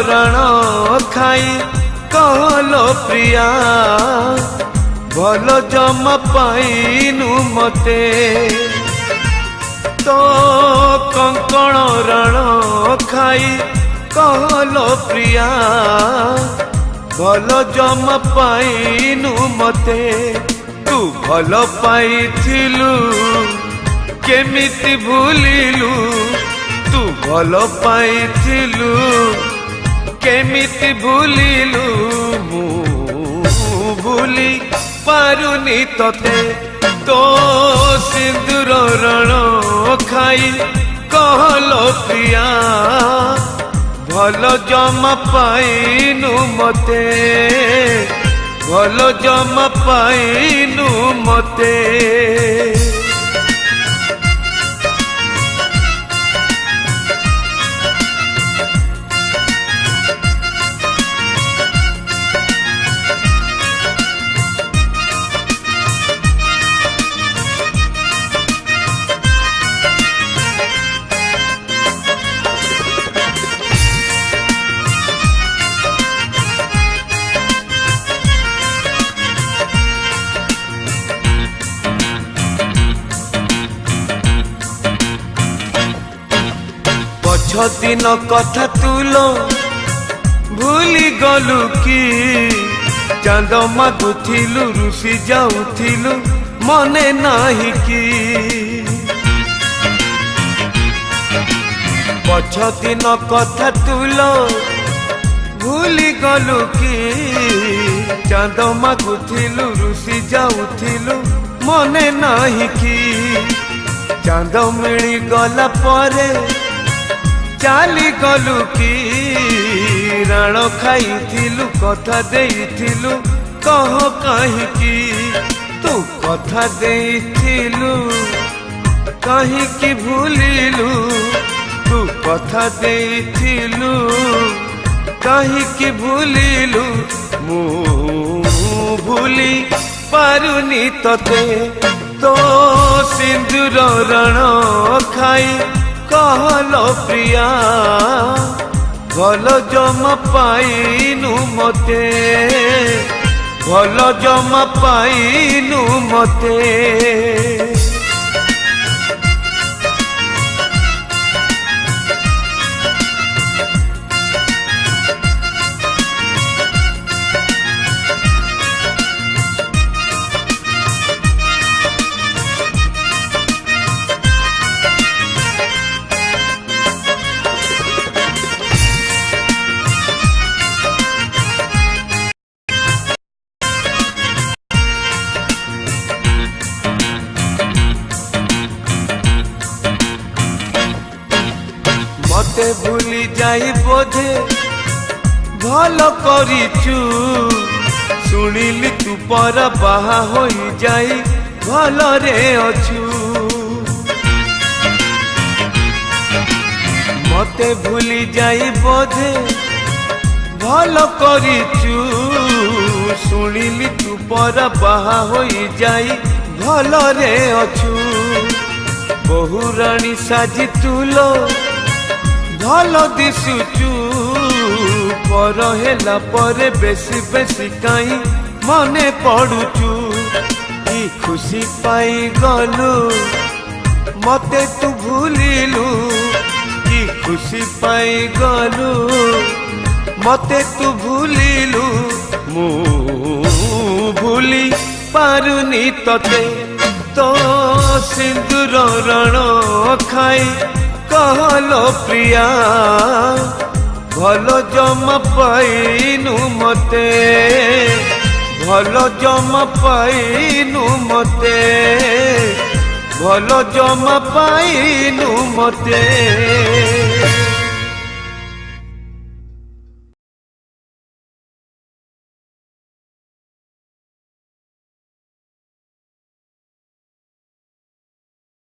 रण खाई कहलो प्रिया भल जम पाइनु मते तो कंकण रण खाई कहलो प्रिया भल जम पाइनु मते तू भल पाइथिलु केमिति भूलिलु तू भल पाइथिलु केमिति भूलिलु मु भूली पारुनी तते तो सिंदूर रण खाई कहलो प्रिया भल जम पाइनु मते भल जम पाइनु मते दिन कथा तुलो भूली गलु कि चांद मागुथिलु रुसी जाउथिलु मने नाही कि पछ दिन कथा तुलो भूली गलु कि चांद मागुथिलु रुसी जाउथिलु मने नाही कि चांद मिली गला परे चाली गलु कि राण खाइथिलु कथा देइथिलु कह कहीं तू कथा देइथिलु कहीं भूलिलु तू कथा देइथिलु कहीं भूलिलु मु भूली पारुनी तते तो सिंदूर रण खाई कहलो प्रिया भल जम पाइनु मते भल जम पाइनु मते मते भूली जाई बोधे भल करिचु सुनिली तू पर बाहा होई जाई भल रे अछु मते भूली जाई बोधे भल करिचु सुनिली तू पर बाहा होई जाई भल रे अछु बहु रानी साजी तुलो भल दिशुचु पर हेला परे बेसी बेसी काई मने पड़ुचु कि खुशी पाई गलु मते तू भूलिलु कि खुशी पाई गलु मते तू भूलिलु मु भूली पारुनी तते तो सिंदूर रण खाई कहलो प्रिया भल जम पाइनु मते भल जम पाइनु मते भल जम पाइनु मते।